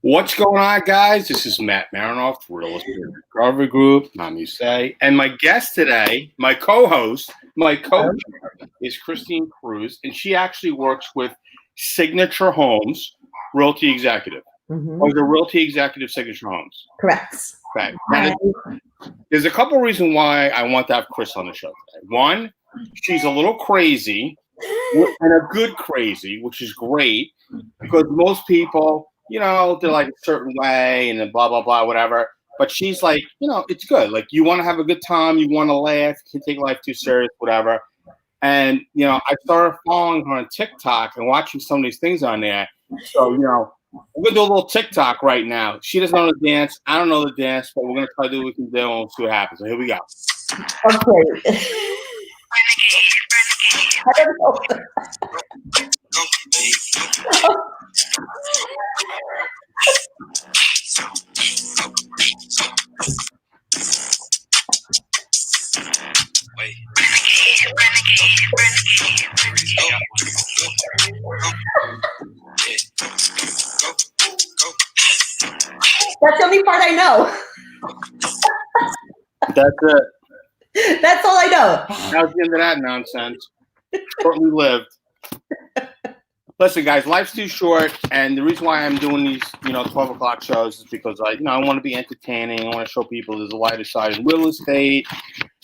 What's going on, guys? This is Matt Marinoff, Real Estate Recovery Group, you say. And my guest today, my co-host, my coach, is Christine Cruz, and she actually works with Signature Homes, Realty Executive. Or the Realty Executives Signature Homes. Correct. Okay. There's a couple of reasons why I want to have Chris on the show today. One, she's a little crazy, and a good crazy, which is great, because most people, they're like a certain way and then blah, blah, blah, whatever. But she's like, it's good. Like, you want to have a good time. You want to laugh. You can't take life too serious, whatever. And, I started following her on TikTok and watching some of these things on there. So, we're going to do a little TikTok right now. She doesn't know the dance. I don't know the dance, but we're going to try to do what we can do and we'll see what happens. So here we go. Okay. I don't know. That's the only part I know. That's it. That's all I know. How's the end of that nonsense? Shortly lived. Listen, guys, life's too short, and the reason why I'm doing these, 12 o'clock shows is because I want to be entertaining. I want to show people there's a lighter side in real estate,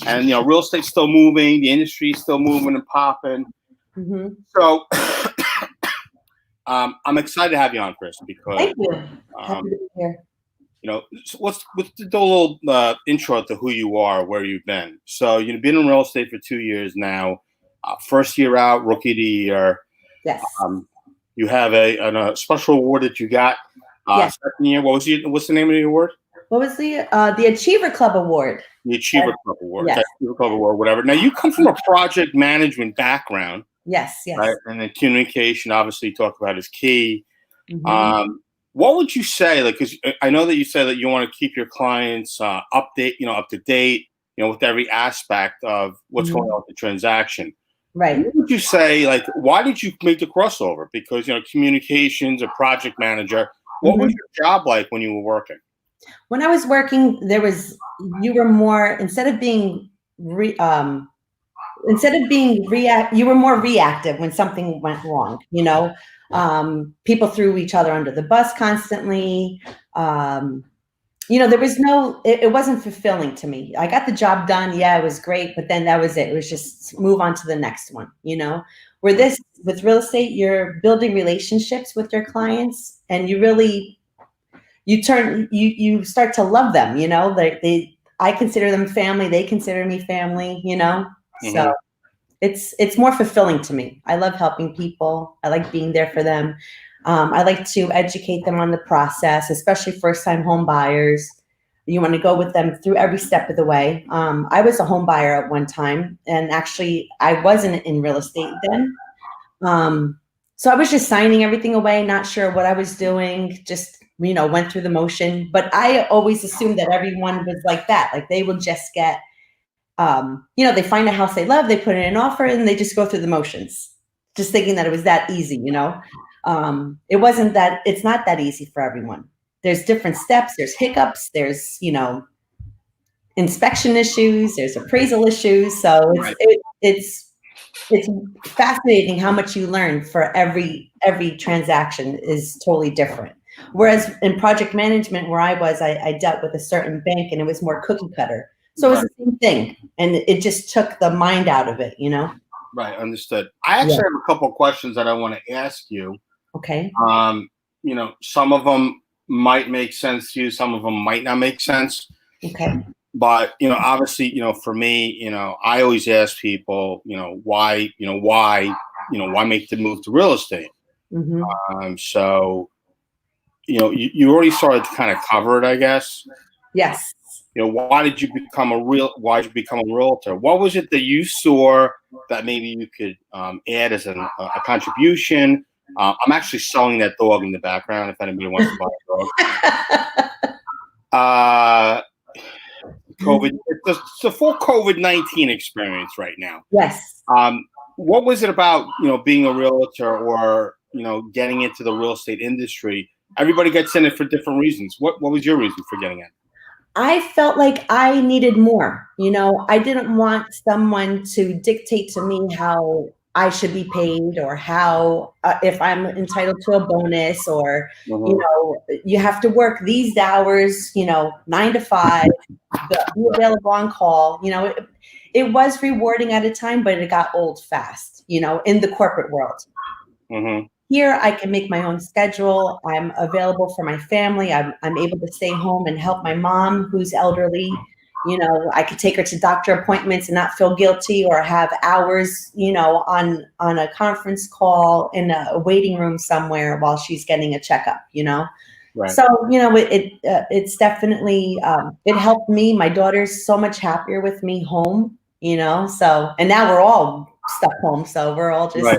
and real estate's still moving, the industry's still moving and popping. Mm-hmm. So, I'm excited to have you on, Chris, because thank you. Happy to be here. So let's do a little intro to who you are, where you've been. So you've been in real estate for 2 years now. First year out, rookie of the year. Yes. You have a special award that you got. Yes. Second year. What's the name of the award? What was the Achiever Club Award? The Achiever Club Award. Yes. Achiever Club Award, whatever. Now you come from a project management background. Yes. Yes. Right? And then communication, obviously, you talk about is key. Mm-hmm. What would you say, because I know that you said that you want to keep your clients up to date, with every aspect of what's going on with the transaction. Right. What would you say, why did you make the crossover? Because, communications, a project manager, what was your job like when you were working? When I was working, you were more, instead of being you were more reactive when something went wrong, people threw each other under the bus constantly. There was it wasn't fulfilling to me. I got the job done. Yeah, it was great. But then that was it. It was just move on to the next one, where with real estate, you're building relationships with your clients and you start to love them, I consider them family. They consider me family, Mm-hmm. So it's more fulfilling to me. I love helping people. I like being there for them. I like to educate them on the process, especially first-time home buyers. You want to go with them through every step of the way. I was a home buyer at one time, and actually I wasn't in real estate then. So I was just signing everything away, not sure what I was doing, just, went through the motion. But I always assumed that everyone was like that. Like they will just get, they find a house they love, they put in an offer, and they just go through the motions, just thinking that it was that easy, It wasn't that. It's not that easy for everyone. There's different steps. There's hiccups. There's, inspection issues. There's appraisal issues. So it's fascinating how much you learn for every transaction is totally different. Whereas in project management, where I dealt with a certain bank and it was more cookie cutter. So it was the same thing. And it just took the mind out of it, Right. Understood. I actually have a couple of questions that I want to ask you. Okay. Some of them might make sense to you. Some of them might not make sense. Okay. But, obviously, for me, I always ask people, why make the move to real estate? Mm-hmm. So, you already started to kind of cover it, I guess. Yes. Why did you become a realtor? What was it that you saw that maybe you could add as a contribution? I'm actually selling that dog in the background if anybody wants to buy a dog. COVID, it's a full COVID-19 experience right now. Yes. What was it about, being a realtor or, getting into the real estate industry everybody gets in it for different reasons. What was your reason for getting in? I felt like I needed more. I didn't want someone to dictate to me how I should be paid, or how if I'm entitled to a bonus, or you have to work these hours, 9 to 5, be available on call. It was rewarding at a time, but it got old fast, in the corporate world. Mm-hmm. Here, I can make my own schedule. I'm available for my family. I'm able to stay home and help my mom, who's elderly. I could take her to doctor appointments and not feel guilty, or have hours, on a conference call in a waiting room somewhere while she's getting a checkup. Right. So it's definitely it helped me. My daughter's so much happier with me home. So, and now we're all stuck home, so we're all just. Right.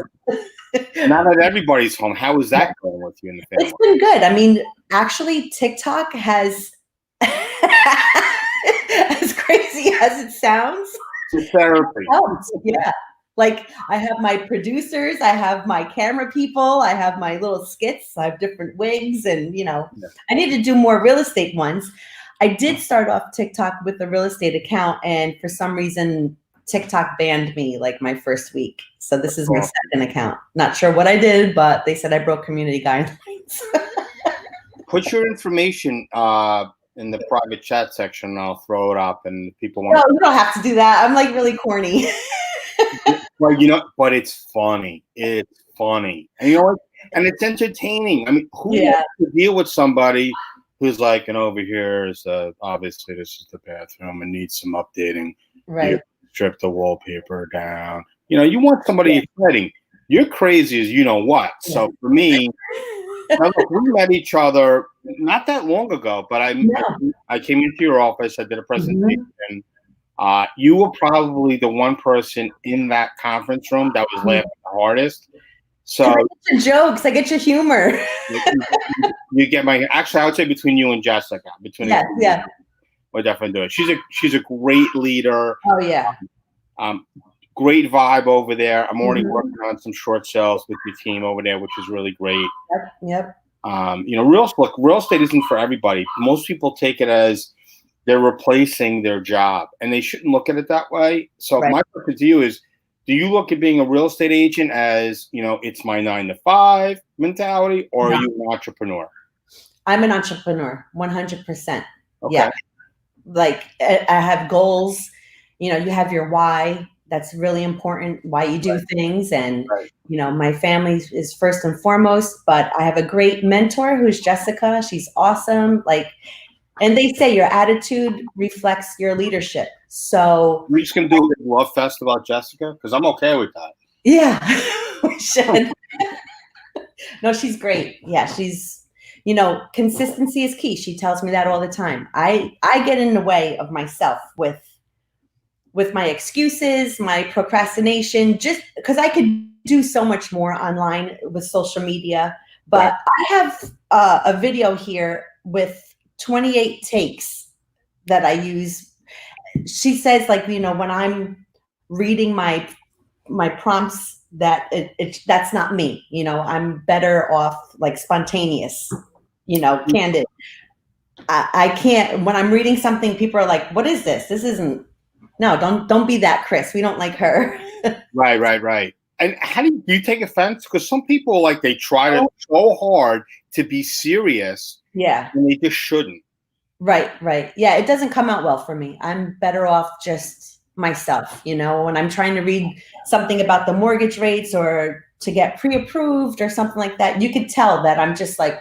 Now that everybody's home, how is that going with you in the family? It's been good. I mean, actually, TikTok has, as crazy as it sounds, It's therapy. Yeah. Like, I have my producers, I have my camera people, I have my little skits, I have different wigs, and I need to do more real estate ones. I did start off TikTok with a real estate account, and for some reason, TikTok banned me like my first week. So this is my second account. Not sure what I did, but they said I broke community guidelines. Put your information in the private chat section, and I'll throw it up, and people want. No, you don't have to do that. I'm like really corny. Well, but it's funny. It's funny, and and it's entertaining. I mean, who wants to deal with somebody who's like, and over here is obviously this is the bathroom and needs some updating. Right. Strip the wallpaper down. You want somebody exciting. You're crazy as you know what. Yeah. So for me, we met each other not that long ago, but I came into your office. I did a presentation. Mm-hmm. You were probably the one person in that conference room that was laughing the hardest. So I get your jokes. I get your humor. You get actually, I would say between you and Jessica. We'll definitely do it. She's a great leader. Oh yeah. Great vibe over there. I'm already working on some short sales with your team over there, which is really great. Yep. Real estate isn't for everybody. Most people take it as they're replacing their job, and they shouldn't look at it that way. So my question to you is, do you look at being a real estate agent as, it's my 9 to 5 mentality, or are you an entrepreneur? I'm an entrepreneur, 100%. Okay. Yeah. Like, I have goals. You have your why. That's really important, why you do things. And, my family is first and foremost, but I have a great mentor who's Jessica. She's awesome. And they say your attitude reflects your leadership. So we're just going to do a love fest about Jessica, because I'm okay with that. Yeah, we should. No, she's great. Yeah, she's, consistency is key. She tells me that all the time. I get in the way of myself with my excuses, my procrastination, just because I could do so much more online with social media. But I have a video here with 28 takes that I use. She says, when I'm reading my prompts, that that's not me. I'm better off spontaneous, candid. I can't, when I'm reading something, people are like, what is this? This isn't. No, don't be that, Chris. We don't like her. Right. And how do you take offense? Because some people they try to so hard to be serious. Yeah. And they just shouldn't. Right. Yeah, it doesn't come out well for me. I'm better off just myself, when I'm trying to read something about the mortgage rates or to get pre-approved or something like that. You could tell that I'm just like,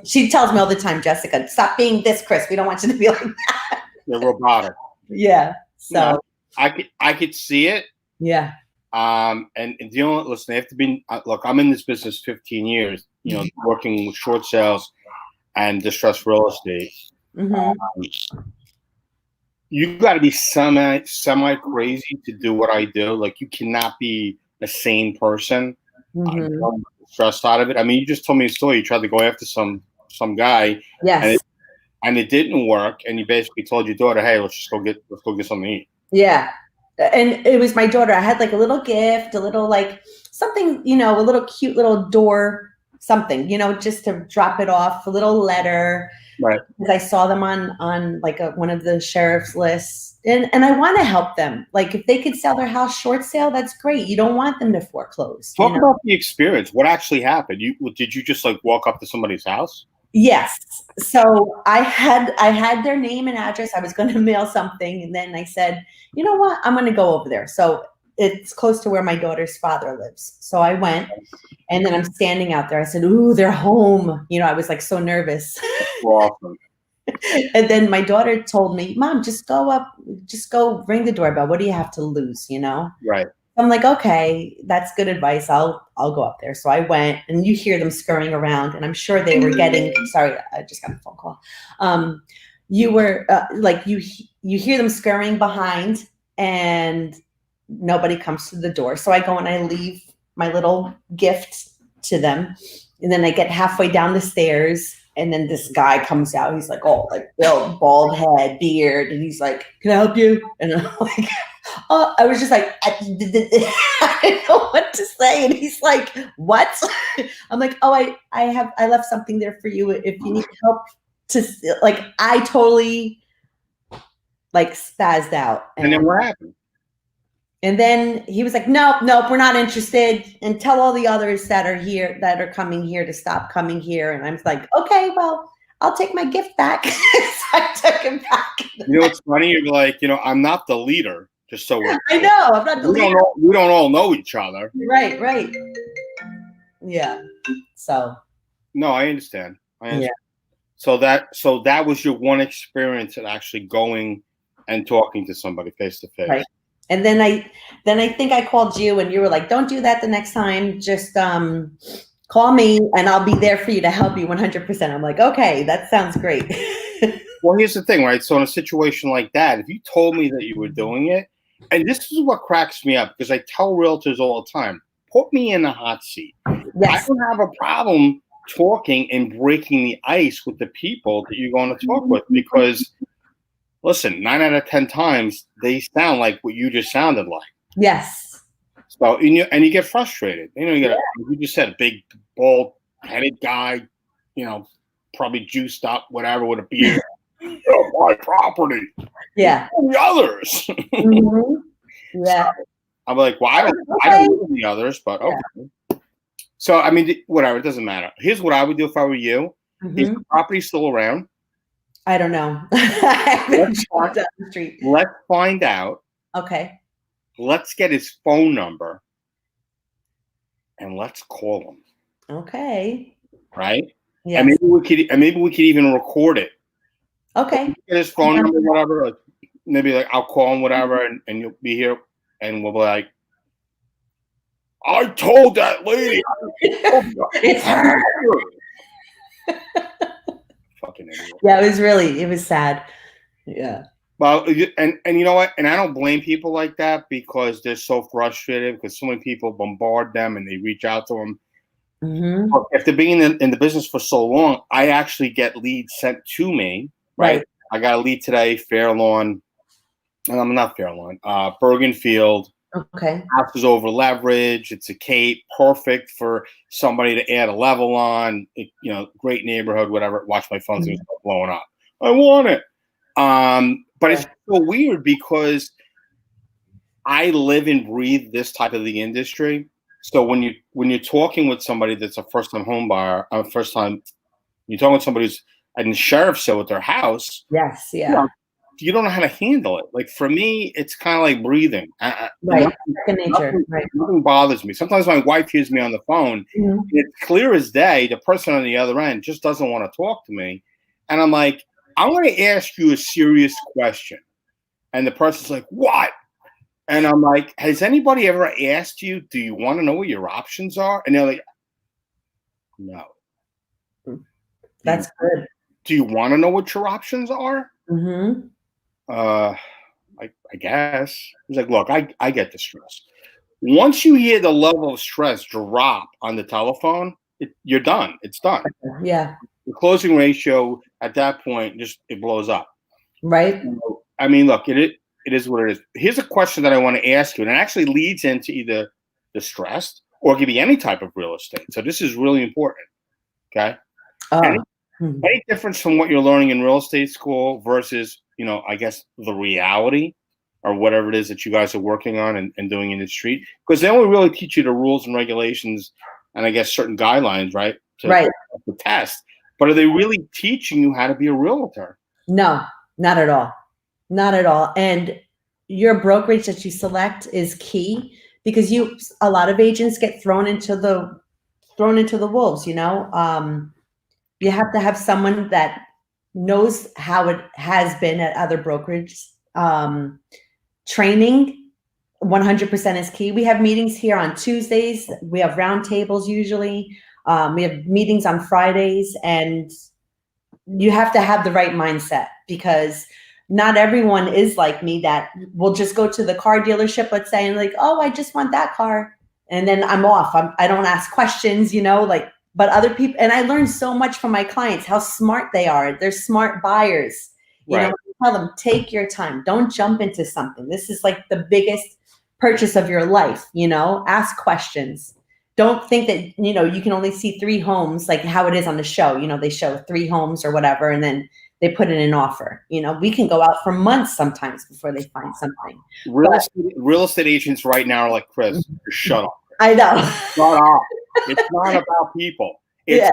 she tells me all the time, Jessica, stop being this, Chris. We don't want you to be like that. You're robotic. Yeah. So I could see it. Yeah. And listen, they have to be. Look, I'm in this business 15 years. Working with short sales and distressed real estate. Mm-hmm. You got to be semi crazy to do what I do. You cannot be a sane person. Mm-hmm. Stressed out of it. I mean, you just told me a story. You tried to go after some guy. Yes. And it didn't work, and you basically told your daughter, "Hey, let's go get something to eat." Yeah, and it was my daughter. I had a little gift, a little something, a little cute little door something, just to drop it off, a little letter. Right. Because I saw them on like one of the sheriff's lists, and I want to help them. Like if they could sell their house short sale, that's great. You don't want them to foreclose. Talk about the experience. What actually happened? Did you just like walk up to somebody's house? Yes. So I had their name and address. I was going to mail something, and then I said, you know what? I'm going to go over there. So it's close to where my daughter's father lives. So I went, and then I'm standing out there. I said, "Ooh, they're home." I was like so nervous. Awesome. And then my daughter told me, "Mom, just go ring the doorbell. What do you have to lose?" Right. I'm like, okay, that's good advice. I'll go up there. So I went, and you hear them scurrying around, and I'm sure they were getting. Sorry, I just got a phone call. You were like you hear them scurrying behind, and nobody comes to the door. So I go and I leave my little gift to them, and then I get halfway down the stairs, and then this guy comes out. He's like, oh, like bald head, beard, and he's like, "Can I help you?" And I'm like. Oh, I was just like, I didn't know what to say. And he's like, "What?" I'm like, "Oh, I left something there for you if you need help like." I totally like spazzed out. And then what happened? And then he was like, "Nope, we're not interested. And tell all the others that are coming here to stop coming here." And I'm like, "Okay, well, I'll take my gift back." So I took him back. It's funny. You're like, I'm not the leader. Just so I know I'm not the leader. We don't all know each other. Right. Yeah. So. No, I understand. Yeah. So that was your one experience at actually going and talking to somebody face to face. Right. And then I think I called you, and you were like, "Don't do that the next time. Just call me, and I'll be there for you to help you 100%. I'm like, "Okay, that sounds great." Well, here's the thing, right? So in a situation like that, if you told me that you were doing it, and this is what cracks me up, because I tell realtors all the time, put me in the hot seat. Yes. I don't have a problem talking and breaking the ice with the people that you're going to talk with, because listen, 9 out of 10 times they sound like what you just sounded like. Yes. So and you get frustrated. You got you just said, big bald headed guy, probably juiced up, whatever, with a beard. My property. Yeah. The others. Mm-hmm. Yeah. So I'm like, well, I don't know the others, but okay. Yeah. So I mean, whatever, it doesn't matter. Here's what I would do if I were you. Is the property still around? I don't know. I haven't walked down the street. Let's find out. Okay. Let's get his phone number and let's call him. Okay. Right? Yeah. And maybe we could even record it. Okay. Get his phone number, whatever. Like, maybe like I'll call him, whatever, and you'll be here, and we'll be like, "I told that lady." It's her. Fucking idiot. Yeah, it was sad. Yeah. Well, and you know what? And I don't blame people like that, because they're so frustrated because so many people bombard them and they reach out to them. Mm-hmm. After being in the business for so long, I actually get leads sent to me. Right. I got a lead today, Fairlawn. I'm not Fairlawn. Bergenfield. Okay. House is over leverage. It's a Cape, perfect for somebody to add a level on. Great neighborhood, whatever. Watch my phone's gonna start blowing up. I want it. But it's so weird because I live and breathe this type of the industry. So when you're talking with somebody that's a first-time home buyer, you're talking with somebody who's in the sheriff's sale with their house. Yes, yeah. You don't know how to handle it. Like for me, it's kind of like breathing. Right, second nature. Nothing bothers me. Sometimes my wife hears me on the phone. And it's clear as day. The person on the other end just doesn't want to talk to me, and I'm like, I'm going to ask you a serious question, and the person's like, "What?" And I'm like, "Has anybody ever asked you, do you want to know what your options are?" And they're like, "No." That's good. Do you want to know what your options are? Mm-hmm. I guess. He's like, "Look, I get the stress. Once you hear the level of stress drop on the telephone, you're done. It's done." Yeah. The closing ratio at that point it blows up. Right. I mean, look, it is what it is. Here's a question that I want to ask you, and it actually leads into either the stress or it could be any type of real estate. So this is really important. Okay. Oh. Any difference from what you're learning in real estate school versus, I guess the reality or whatever it is that you guys are working on and doing in the street? Because they only really teach you the rules and regulations and I guess certain guidelines, right? To test. But are they really teaching you how to be a realtor? No, not at all. Not at all. And your brokerage that you select is key because a lot of agents get thrown into the wolves, you have to have someone that knows how it has been at other brokerage. Training 100% is key. We have meetings here on Tuesdays. We have roundtables usually. We have meetings on Fridays, and you have to have the right mindset because not everyone is like me that will just go to the car dealership, let's say, and like, oh, I just want that car. And then I'm off. I don't ask questions, but other people, and I learned so much from my clients, how smart they are. They're smart buyers. I tell them, take your time. Don't jump into something. This is like the biggest purchase of your life, ask questions. Don't think that, you can only see 3 homes, like how it is on the show. They show 3 homes or whatever, and then they put in an offer. We can go out for months sometimes before they find something. Real estate agents right now are like, Chris, shut up. I know. Shut up. It's not about people. It's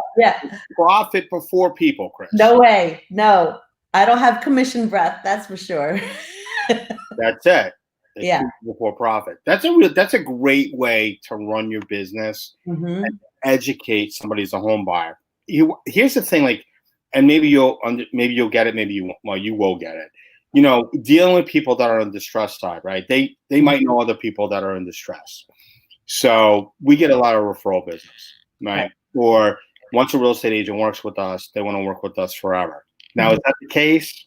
profit before people, Chris. No way. No, I don't have commission breath. That's for sure. That's it. It's before profit. That's a great way to run your business and educate somebody as a home buyer. Here's the thing, and maybe you'll get it. Maybe you won't. Well, you will get it. Dealing with people that are on the distress side, right? They might know other people that are in distress. So we get a lot of referral business, right? Or once a real estate agent works with us, they want to work with us forever. Now, is that the case?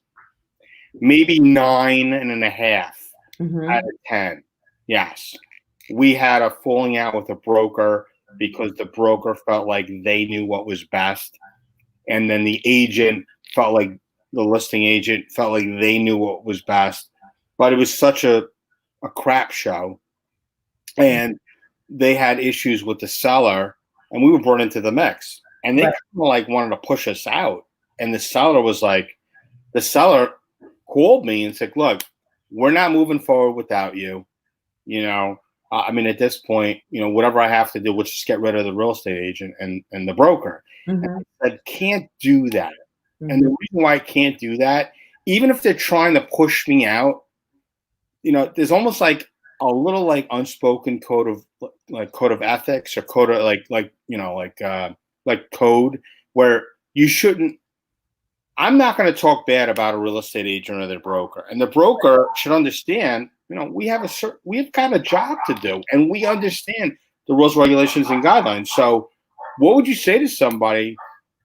Maybe 9.5 out of 10. Yes. We had a falling out with a broker because the broker felt like they knew what was best. And then the agent felt like the listing agent felt like they knew what was best. But it was such a crap show. And they had issues with the seller, and we were brought into the mix. And they kind of wanted to push us out. And the seller called me and said, look, we're not moving forward without you. At this point, whatever I have to do, we'll just get rid of the real estate agent and the broker. And I said, can't do that. And the reason why I can't do that, even if they're trying to push me out, there's almost like a little unspoken code of ethics or code of code where you shouldn't. I'm not going to talk bad about a real estate agent or their broker, and the broker should understand. We have got a job to do, and we understand the rules, regulations, and guidelines. So, what would you say to somebody?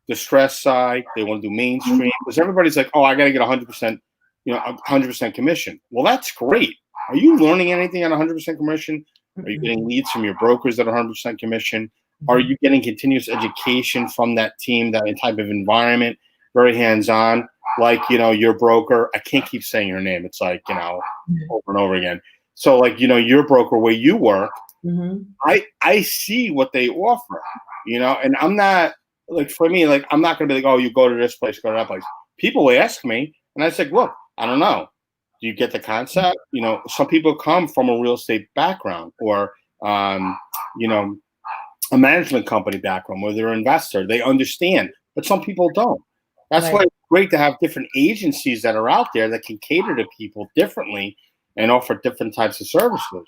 The stress side, they want to do mainstream because everybody's like, oh, I got to get 100%, 100% commission. Well, that's great. Are you learning anything at 100% commission? Are you getting leads from your brokers at 100% commission? Are you getting continuous education from that team, that type of environment, very hands-on? Like, your broker, I can't keep saying her name. It's like, over and over again. So like, your broker where you work, I see what they offer, and I'm not for me, I'm not going to be like, oh, you go to this place, go to that place. People ask me and I say, look, I don't know. Do you get the concept? Some people come from a real estate background or, a management company background where they're an investor. They understand, but some people don't. That's why it's great to have different agencies that are out there that can cater to people differently and offer different types of services.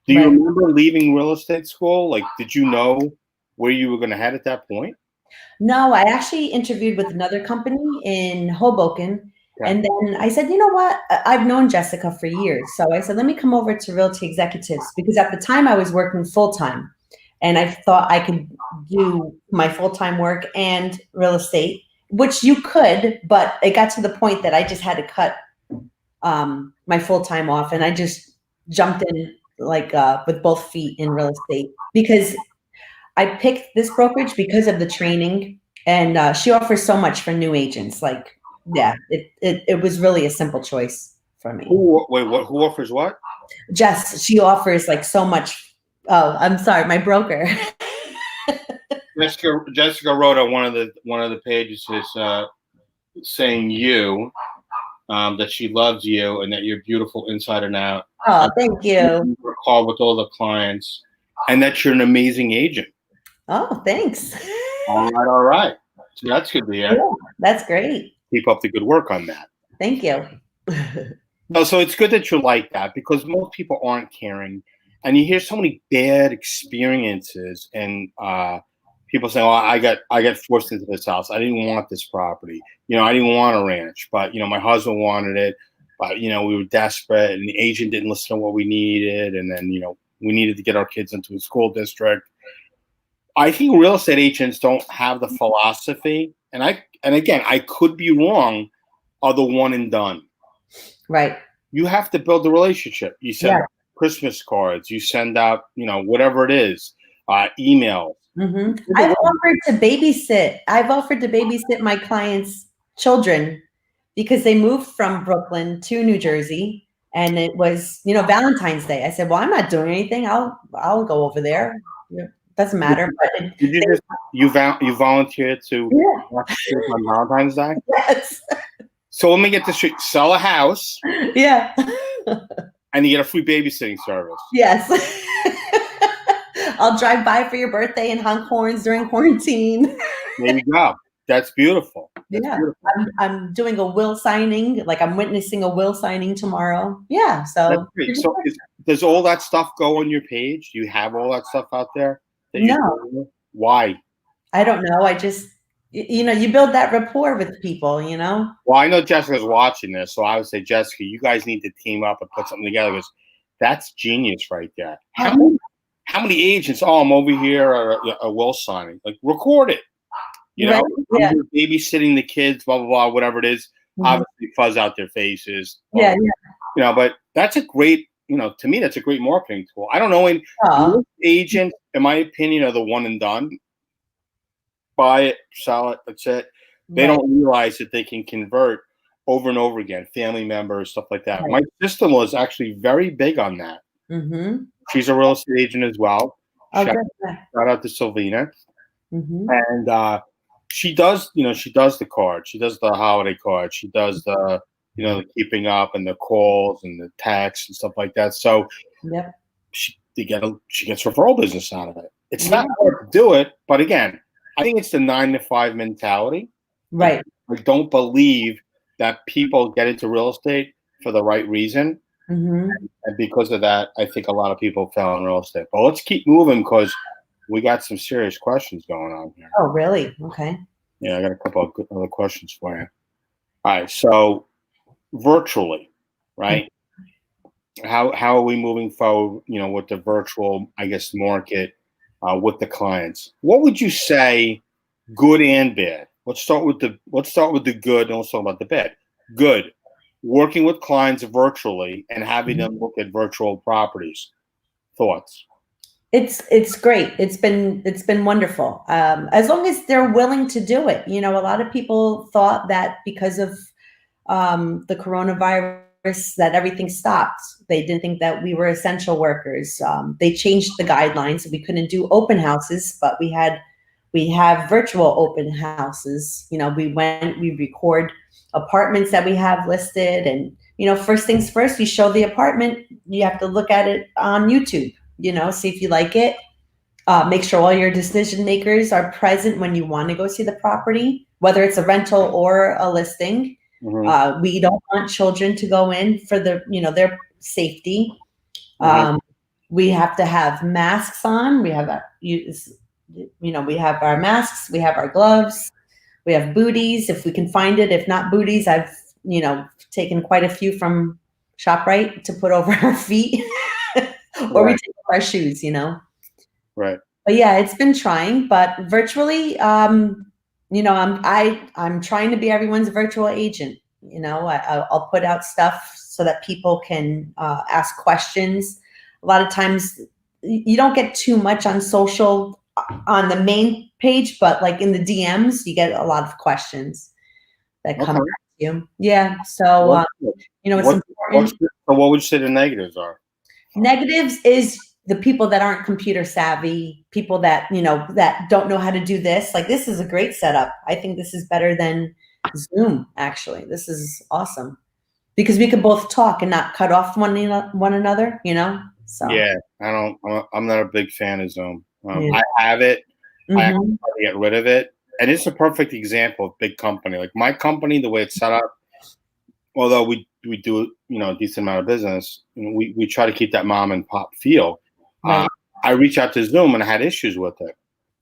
Do you remember leaving real estate school? Did you know where you were going to head at that point? No, I actually interviewed with another company in Hoboken. And then I said, you know what? I've known Jessica for years. So I said, let me come over to Realty Executives because at the time I was working full-time and I thought I could do my full-time work and real estate, which you could, but it got to the point that I just had to cut my full-time off and I just jumped in with both feet in real estate because I picked this brokerage because of the training and she offers so much for new agents. It was really a simple choice for me. Who offers what? Jess, she offers so much Oh, I'm sorry, my broker. Jessica wrote on one of the pages is saying you, that she loves you and that you're beautiful inside and out. Oh, thank you. You work hard with all the clients, and that you're an amazing agent. Oh, thanks. All right. So that's good to hear. Yeah, that's great. Keep up the good work on that. Thank you. No, so it's good that you're like that because most people aren't caring, and you hear so many bad experiences, and people say, "Oh, I got forced into this house. I didn't want this property. I didn't want a ranch, but my husband wanted it. But we were desperate, and the agent didn't listen to what we needed, and then we needed to get our kids into a school district." I think real estate agents don't have the philosophy, and again, I could be wrong, are the one and done. Right. You have to build a relationship. You send out Christmas cards. You send out, whatever it is, emails. Mm-hmm. I've offered to babysit my clients' children because they moved from Brooklyn to New Jersey, and it was, Valentine's Day. I said, "Well, I'm not doing anything. I'll go over there. Doesn't matter." But Did you volunteered to watch kids on Valentine's Day? Yes. So let me get this straight. Sell a house. Yeah. And you get a free babysitting service. Yes. I'll drive by for your birthday and honk horns during quarantine. There you go. That's beautiful. That's beautiful. I'm doing a will signing. Like I'm witnessing a will signing tomorrow. Yeah. So, that's great. So does all that stuff go on your page? Do you have all that stuff out there? No. Why? I don't know. I just, you build that rapport with people, Well, I know Jessica's watching this, so I would say, Jessica, you guys need to team up and put something together because that's genius right there. How many agents? Oh, I'm over here at a will signing. Like, record it. Yeah. You're babysitting the kids, blah, blah, blah, whatever it is. Mm-hmm. Obviously, fuzz out their faces. Yeah. But that's a great, to me, that's a great marketing tool. I don't know. Most agents, in my opinion, are the one and done. Buy it, sell it, that's it. They don't realize that they can convert over and over again, family members, stuff like that. Right. My sister-in-law is actually very big on that. Mm-hmm. She's a real estate agent as well. Shout out to Sylvina. Mm-hmm. And she does, she does the card. She does the holiday card. She does the, the keeping up and the calls and the texts and stuff like that. So she gets referral business out of it. It's not hard to do it, but again, I think it's the 9 to 5 mentality. Right. I don't believe that people get into real estate for the right reason. Mm-hmm. And because of that, I think a lot of people fell in real estate. But let's keep moving because we got some serious questions going on here. Oh, really? Okay. Yeah, I got a couple of other questions for you. All right. So virtually, right? Mm-hmm. How are we moving forward, with the virtual, I guess, market with the clients? What would you say, good and bad? Let's start with the good and let's talk about the bad. Good. Working with clients virtually and having them look at virtual properties. Thoughts? It's great. It's been wonderful. As long as they're willing to do it. A lot of people thought that because of the coronavirus that everything stopped. They didn't think that we were essential workers. They changed the guidelines. We couldn't do open houses, but we have virtual open houses. We record apartments that we have listed, and first things first, we show the apartment. You have to look at it on YouTube, see if you like it. Make sure all your decision makers are present when you want to go see the property, whether it's a rental or a listing. Mm-hmm. We don't want children to go in for their safety. Mm-hmm. We have to have masks on. We have we have our masks, we have our gloves, we have booties if we can find it. If not booties, I've taken quite a few from ShopRite to put over our feet, or we take off our shoes. Right. But yeah, it's been trying, but virtually, I'm trying to be everyone's virtual agent. I'll put out stuff so that people can ask questions. A lot of times you don't get too much on social on the main page, but like in the DMs, you get a lot of questions that come at you. Yeah. So, it's important. So what would you say the negatives are? Negatives is the people that aren't computer savvy, people that, that don't know how to do this, like this is a great setup. I think this is better than Zoom, actually. This is awesome because we could both talk and not cut off one another, So Yeah, I'm not a big fan of Zoom. Yeah. I have it. I have Mhm. to get rid of it. And it's a perfect example of big company. Like my company, the way it's set up, although we do, a decent amount of business, we try to keep that mom and pop feel. Right. I reached out to Zoom and I had issues with it.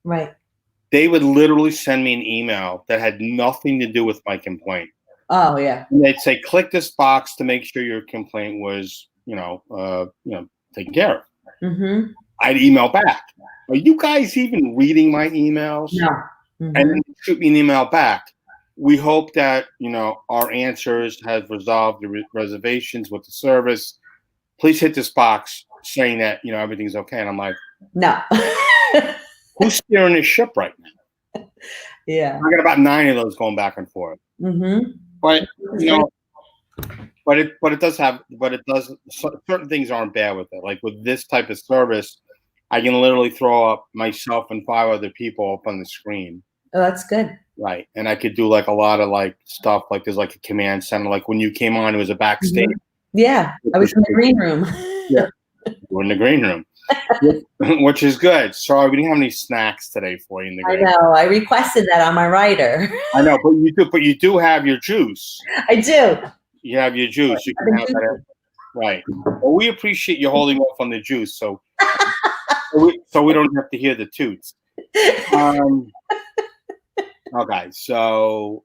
Right. They would literally send me an email that had nothing to do with my complaint. Oh yeah. And they'd say, click this box to make sure your complaint was, taken care of. Mm-hmm. I'd email back. Are you guys even reading my emails? No. Mm-hmm. And then shoot me an email back. We hope that, our answers have resolved the reservations with the service. Please hit this box saying that, everything's okay. And I'm like, No. who's steering this ship right now? Yeah. I got about 9 of those going back and forth. Mm-hmm. But, it does, certain things aren't bad with it. Like with this type of service, I can literally throw up myself and 5 other people up on the screen. Oh, that's good. Right. And I could do like a lot of like stuff, like there's like a command center. Like when you came on, it was a backstage. Mm-hmm. Yeah. I was in the green room. Yeah. We're in the green room, which is good. Sorry, we didn't have any snacks today for you in the green room. I know. I requested that on my rider. I know, but you do have your juice. I do. You have your juice. You can have that. Right. Well, we appreciate you holding off on the juice, so we don't have to hear the toots. Okay, so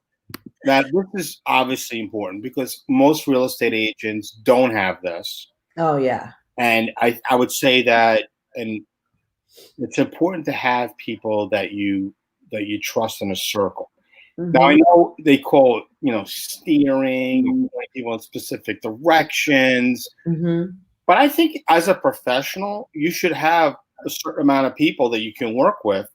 now this is obviously important because most real estate agents don't have this. Oh yeah. And I would say that, and it's important to have people that you trust in a circle. Mm-hmm. Now I know they call it, steering, people in specific directions. Mm-hmm. But I think as a professional, you should have a certain amount of people that you can work with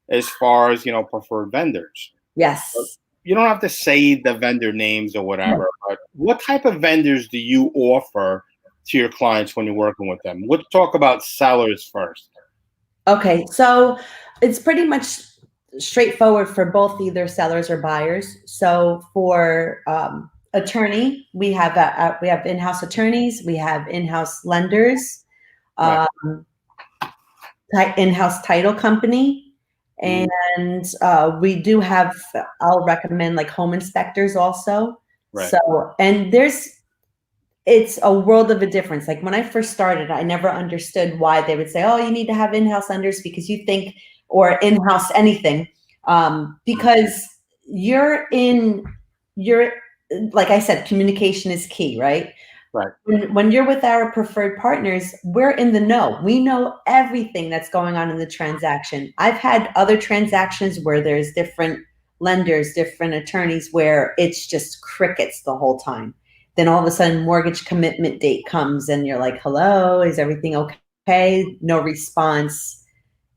as far as, preferred vendors. Yes. You don't have to say the vendor names or whatever, but what type of vendors do you offer to your clients when you're working with them? Let's talk about sellers first. Okay. So it's pretty much straightforward for both either sellers or buyers. So for attorney, we have in-house attorneys, we have in-house lenders, Right. In-house title company, and we do have, I'll recommend like home inspectors also. Right. So, and it's a world of a difference. Like when I first started, I never understood why they would say, oh, you need to have in-house lenders because you think, or in-house anything, because you're like I said, communication is key, right? Right. When you're with our preferred partners, we're in the know. We know everything that's going on in the transaction. I've had other transactions where there's different lenders, different attorneys, where it's just crickets the whole time. Then all of a sudden mortgage commitment date comes and you're like, hello, is everything okay? No response.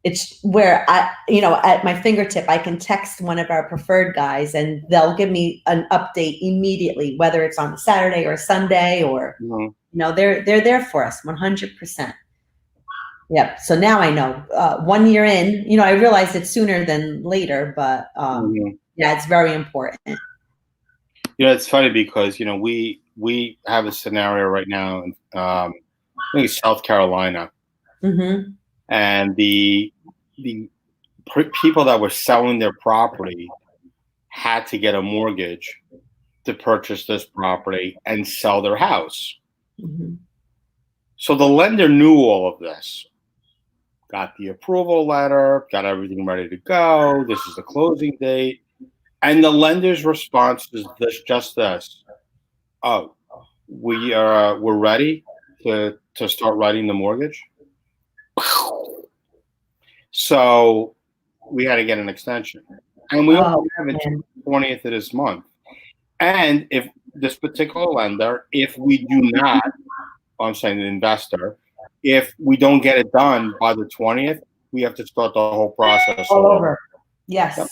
It's where at my fingertip, I can text one of our preferred guys and they'll give me an update immediately, whether it's on a Saturday or Sunday or, they're there for us 100%. Yep. So now I know 1 year in, I realized it sooner than later, but yeah, it's very important. It's funny because, we have a scenario right now in I think it's South Carolina. Mm-hmm. And the people that were selling their property had to get a mortgage to purchase this property and sell their house. Mm-hmm. So the lender knew all of this, got the approval letter, got everything ready to go. This is the closing date. And the lender's response is just this. Oh, we're ready to start writing the mortgage. So we had to get an extension, and we only have it 20th of this month. And if this particular lender, if we do not, I'm saying the investor, if we don't get it done by the 20th, we have to start the whole process all over. Yes. Yep.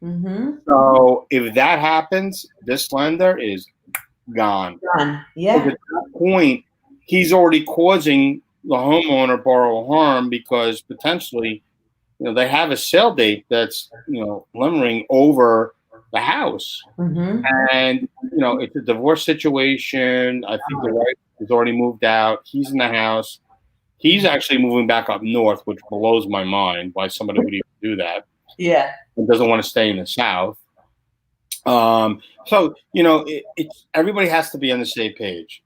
Mm-hmm. So if that happens, this lender is gone. Yeah. At that point, he's already causing the homeowner borrow harm because potentially, they have a sale date that's, limbering over the house. Mm-hmm. And, it's a divorce situation. I think the wife has already moved out. He's in the house. He's actually moving back up north, which blows my mind why somebody would even do that. Yeah. And doesn't want to stay in the South. So, it's everybody has to be on the same page.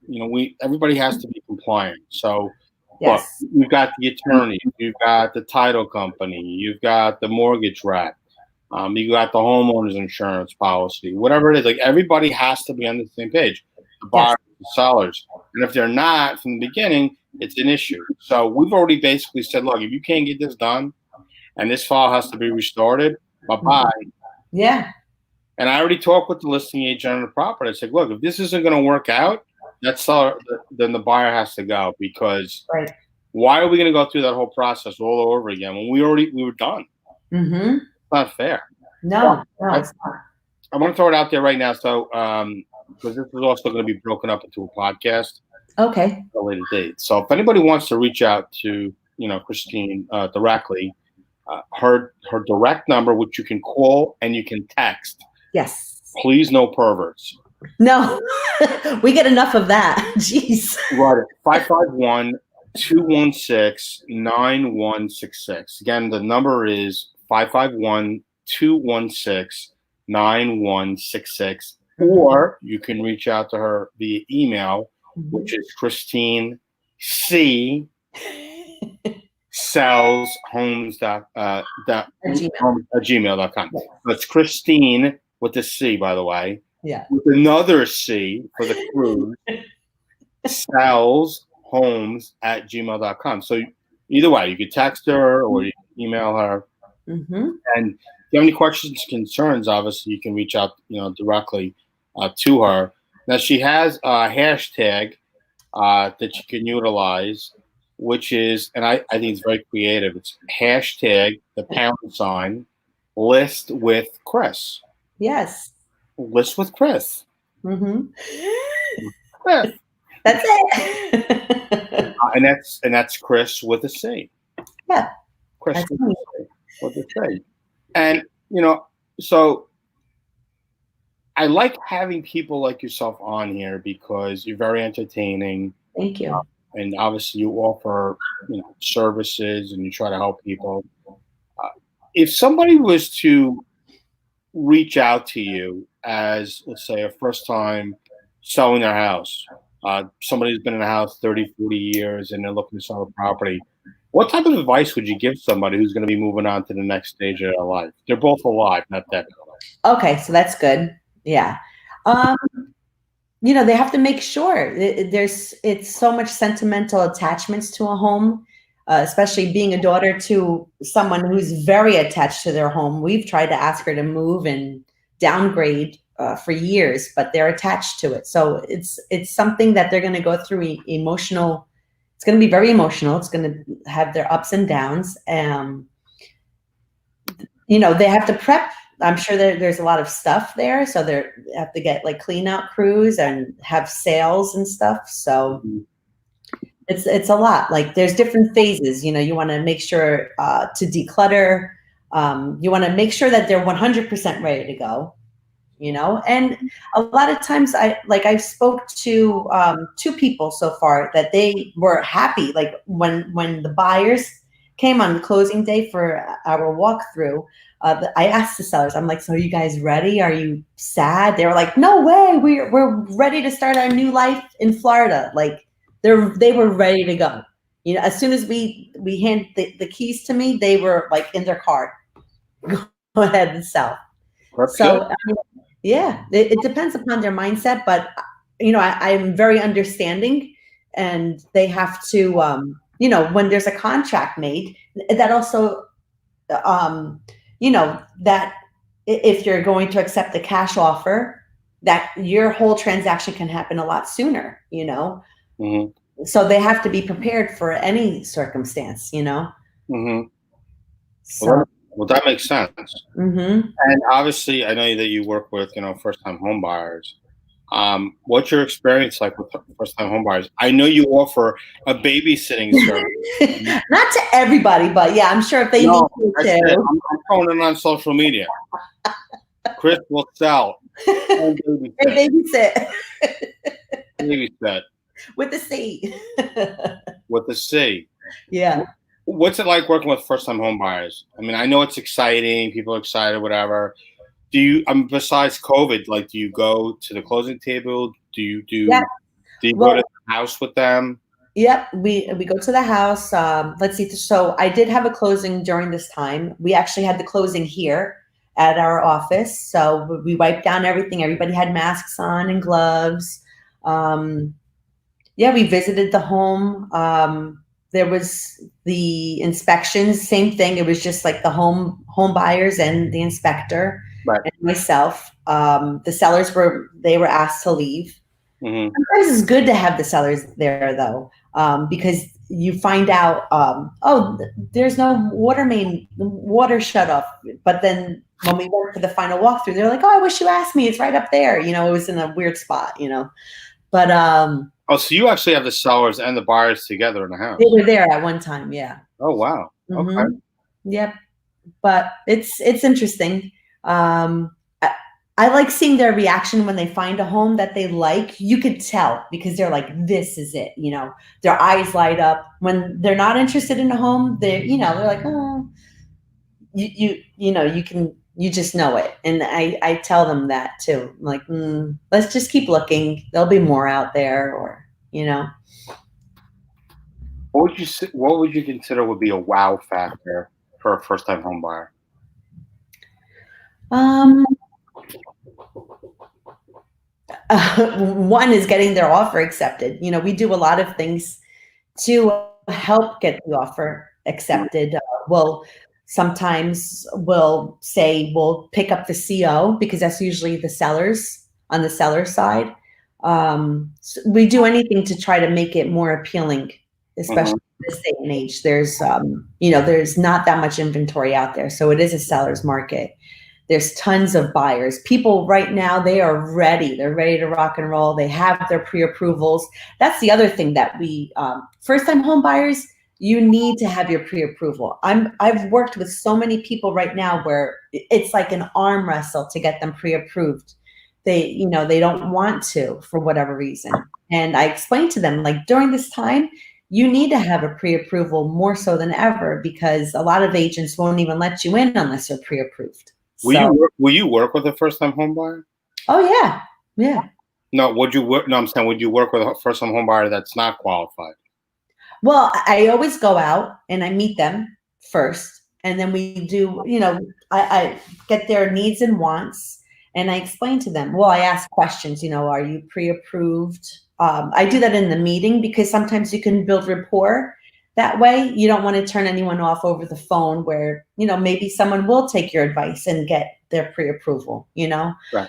Everybody has to be compliant. So, look, Yes. you've got the attorney, you've got the title company, you've got the mortgage rep, you got the homeowner's insurance policy, whatever it is. Like everybody has to be on the same page. The buyers, the sellers, and if they're not from the beginning, it's an issue. So we've already basically said, look, if you can't get this done, and this file has to be restarted, bye bye. Yeah. And I already talked with the listing agent on the property. I said, look, if this isn't going to work out, then the buyer has to go because Right. why are we going to go through that whole process all over again when we were done? Mm-hmm. It's not fair. No, I it's not. want to throw it out there right now. So, because this is also going to be broken up into a podcast Okay. at a later date. So if anybody wants to reach out to, Christine directly, her direct number, which you can call and you can text. Yes. Please, no perverts. No, we get enough of that. Jeez. Right. 551-216-9166. Again, the number is 551-216-9166. Or you can reach out to her via email, which is Christine C. sellshomes at gmail.com. That's Christine with the C, by the way. Yeah. With another C for the Cruz. sellshomes at gmail.com. So either way, you can text her or you can email her. Mm-hmm. And if you have any questions, concerns, obviously you can reach out, directly to her. Now she has a hashtag that you can utilize, which is, and I think it's very creative. It's hashtag #, list with Chris. Yes. List with Chris. Mm-hmm. Chris. That's it. And that's Chris with a C. Yeah. Chris with a C. And so I like having people like yourself on here because you're very entertaining. Thank you. And obviously you offer, services and you try to help people. If somebody was to reach out to you as, let's say, a first time selling their house, somebody who's been in a house 30, 40 years and they're looking to sell a property, what type of advice would you give somebody who's going to be moving on to the next stage of their life? They're both alive, not dead. Okay, so that's good. Yeah. They have to make sure it's so much sentimental attachments to a home, especially being a daughter to someone who's very attached to their home. We've tried to ask her to move and downgrade for years, but they're attached to it. So it's something that they're going to go through emotional. It's going to be very emotional. It's going to have their ups and downs. They have to prep. I'm sure there's a lot of stuff there. So they have to get like clean out crews and have sales and stuff. So it's a lot. Like there's different phases, you want to make sure to declutter. You want to make sure that they're 100% ready to go, and a lot of times I've spoke to 2 people so far that they were happy. Like when the buyers came on the closing day for our walkthrough, I asked the sellers, I'm like, so are you guys ready? Are you sad? They were like, no way. We're ready to start our new life in Florida. Like they were ready to go. As soon as we hand the keys to me, they were like in their car. Go ahead and sell. So yeah, it depends upon their mindset, but I'm very understanding, and they have to, when there's a contract made, that also, that if you're going to accept the cash offer, that your whole transaction can happen a lot sooner, Mm-hmm. So they have to be prepared for any circumstance, Mm-hmm. So. Well, that makes sense. Mm-hmm. And obviously, I know that you work with, first-time home buyers. What's your experience like with first-time homebuyers? I know you offer a babysitting service. Not to everybody, but yeah, I'm sure if they need No, to that's it. too. I'm throwing it on social media. Chris will sell. And They babysit. babysit Babysit with the C. with a C. Yeah. What's it like working with first-time homebuyers? I mean, I know it's exciting. People are excited, whatever. Do you, besides COVID, like, do you go to the closing table? Yeah. Do you go Well, to the house with them? yep. We go to the house. Let's see. So I did have a closing during this time. We actually had the closing here at our office. So we wiped down everything. Everybody had masks on and gloves. Yeah, we visited the home. There was the inspections, same thing. It was just like the home buyers and the inspector Right. and myself. The sellers they were asked to leave. Mm-hmm. Sometimes it's good to have the sellers there though, because you find out, there's no water shut off. But then when we went for the final walkthrough, they're like, oh, I wish you asked me. It's right up there. You know, it was in a weird spot. You know, but Oh, so you actually have the sellers and the buyers together in the house? they were there at one time. Yeah. Oh, wow. Okay. Yep. But it's interesting. I like seeing their reaction when they find a home that they like. You could tell because they're like, this is it. You know, their eyes light up. When they're not interested in a home, they're like, oh, you just know it. And I tell them that too. I'm like, let's just keep looking. There'll be more out there, or, you know. What would you consider would be a wow factor for a first-time home buyer? One is getting their offer accepted. You know, we do a lot of things to help get the offer accepted. Sometimes we'll say we'll pick up the CO because that's usually the sellers on the seller side. So we do anything to try to make it more appealing, especially in this day and age. There's not that much inventory out there, so it is a seller's market. There's tons of buyers. People right now, they are ready. They're ready to rock and roll. They have their pre-approvals. That's the other thing that we, first-time home buyers, you need to have your pre-approval. I've worked with so many people right now where it's like an arm wrestle to get them pre-approved. They don't want to for whatever reason. And I explained to them, like, during this time, you need to have a pre-approval more so than ever, because a lot of agents won't even let you in unless you're pre-approved. Will you work with a first-time home buyer? Oh yeah, yeah. No, would you work? No, I'm saying, would you work with a first-time home buyer that's not qualified? Well, I always go out and I meet them first, and then we do. I get their needs and wants, and I explain to them. Well, I ask questions. Are you pre-approved? I do that in the meeting because sometimes you can build rapport that way. You don't want to turn anyone off over the phone where, maybe someone will take your advice and get their pre-approval, Right.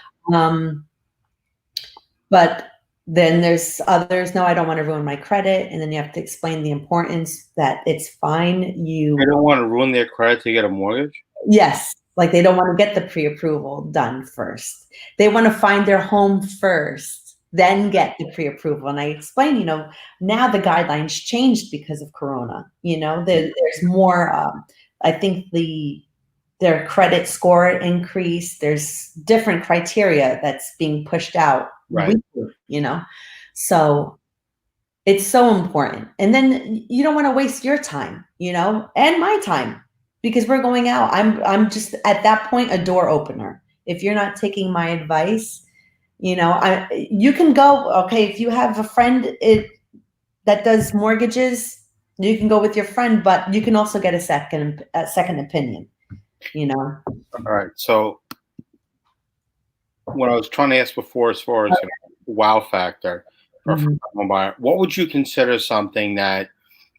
But then there's others, no, I don't want to ruin my credit. And then you have to explain the importance that it's fine. They don't want to ruin their credit to get a mortgage? Yes. Like, they don't want to get the pre-approval done first. They want to find their home first, then get the pre-approval. And I explain, now the guidelines changed because of Corona. There's more, I think their credit score increased. There's different criteria that's being pushed out. Right. Weekly, so it's so important. And then you don't want to waste your time, and my time, because we're going out. I'm just at that point a door opener. If you're not taking my advice, you can go, okay, if you have a friend that does mortgages, you can go with your friend, but you can also get a second opinion, All right. So what I was trying to ask before, as far as wow factor for a home buyer, what would you consider something that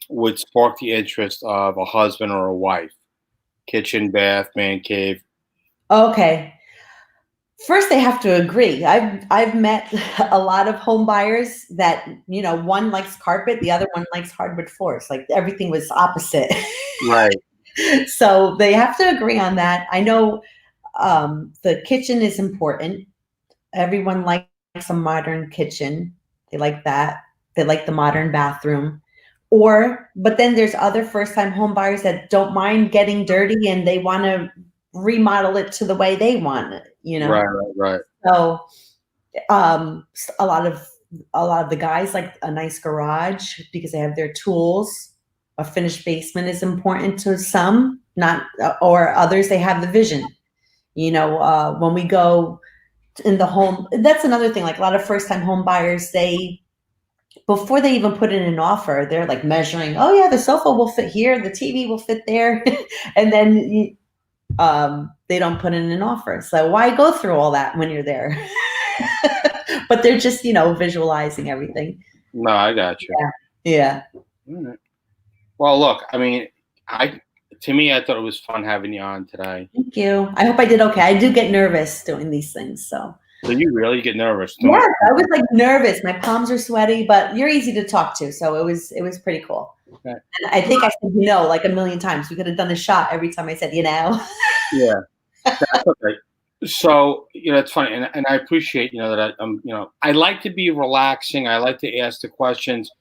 would spark the interest of a husband or a wife? Kitchen, bath, man cave. Okay. First, they have to agree. I've met a lot of home buyers that, one likes carpet, the other one likes hardwood floors. Like, everything was opposite. Right. So they have to agree on that. I know the kitchen is important. Everyone likes some modern kitchen. They like that. They like the modern bathroom. But then there's other first-time home buyers that don't mind getting dirty and they want to remodel it to the way they want it, Right. So a lot of the guys like a nice garage because they have their tools. A finished basement is important to some, not or others. They have the vision. When we go in the home, that's another thing. Like a lot of first-time home buyers, before they even put in an offer, they're like measuring. Oh yeah, the sofa will fit here, the TV will fit there, and then they don't put in an offer. So why go through all that when you're there? But they're just visualizing everything. No, I got you. Yeah. Right. Well, look, I mean, to me, I thought it was fun having you on today. Thank you. I hope I did okay. I do get nervous doing these things, so. So you really get nervous? Yeah, I was like nervous. My palms are sweaty, but you're easy to talk to, so it was pretty cool. Okay. And I think I said like a million times. We could have done a shot every time I said Yeah, that's okay. So it's funny, and I appreciate that I like to be relaxing. I like to ask the questions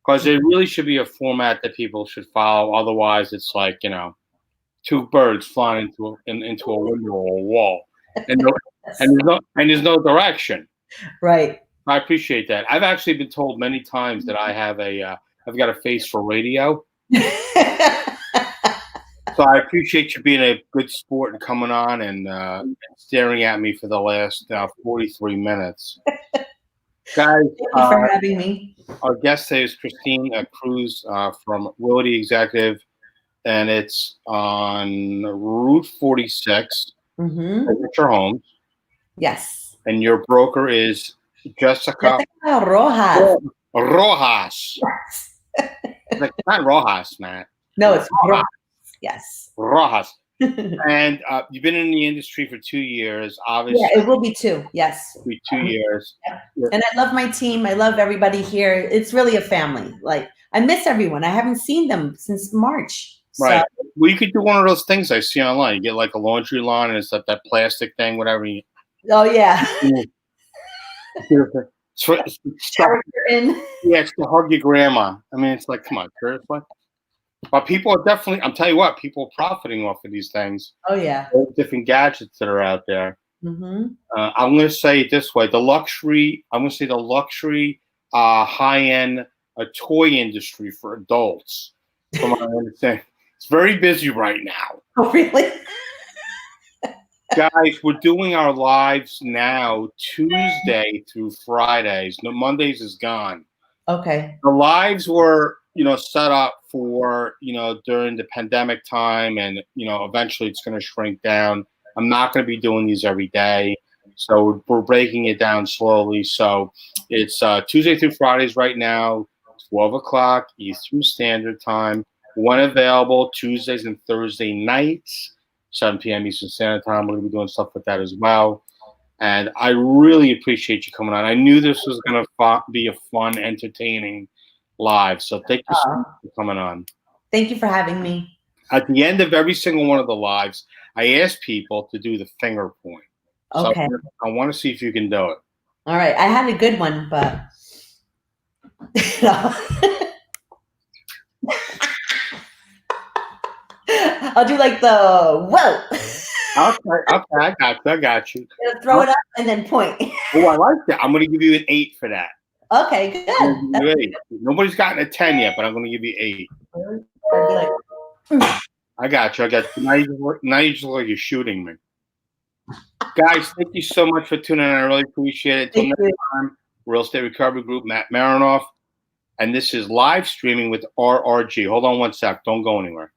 because there really should be a format that people should follow. Otherwise, it's like two birds flying into a window or a wall, and there's no direction. Right. I appreciate that. I've actually been told many times that I've got a face for radio. So I appreciate you being a good sport and coming on and staring at me for the last 43 minutes. Guys, thank you for having me. Our guest today is Christine Cruz from Realty Executive, and it's on Route 46, Signature Homes. Yes. And your broker is Jessica Rojas. Rojas. Like, not Rojas, Matt. No, it's Rojas. Yes. Rojas. And you've been in the industry for 2 years, obviously. Yeah, it will be 2. Yes. It'll be 2 years. Yeah. And I love my team. I love everybody here. It's really a family. Like, I miss everyone. I haven't seen them since March. Right. So. Well, you could do one of those things I see online. You get like a laundry line and it's like that plastic thing, whatever. Oh, yeah. It's to hug your grandma. I mean, it's like, come on, seriously. But people are definitely, I'm telling you what, people are profiting off of these things. Oh, yeah. All the different gadgets that are out there. I'm going to say it this way. I'm going to say the luxury, high-end toy industry for adults, from what I understand. It's very busy right now. Oh, really? Guys, we're doing our lives now Tuesday through Fridays. No, Mondays is gone. Okay. The lives were, set up for, during the pandemic time, and, eventually it's going to shrink down. I'm not going to be doing these every day. So we're breaking it down slowly. So it's Tuesday through Fridays right now, 12 o'clock Eastern Standard Time. One available Tuesdays and Thursday nights, 7 p.m. Eastern Standard Time. We're going to be doing stuff with that as well. And I really appreciate you coming on. I knew this was going to be a fun, entertaining live. So thank you so much for coming on. Thank you for having me. At the end of every single one of the lives, I ask people to do the finger point. Okay. So I want to see if you can do it. All right. I had a good one, but I'll do like the whoa. Okay, I got you. Throw it up and then point. Oh, I like that. I'm going to give you an 8 for that. Okay, good. Nobody's gotten a 10 yet, but I'm going to give you 8. I got you. Now you just look like you're shooting me. Guys, thank you so much for tuning in. I really appreciate it. Until next time, Real Estate Recovery Group, Matt Marinoff. And this is live streaming with RRG. Hold on one sec. Don't go anywhere.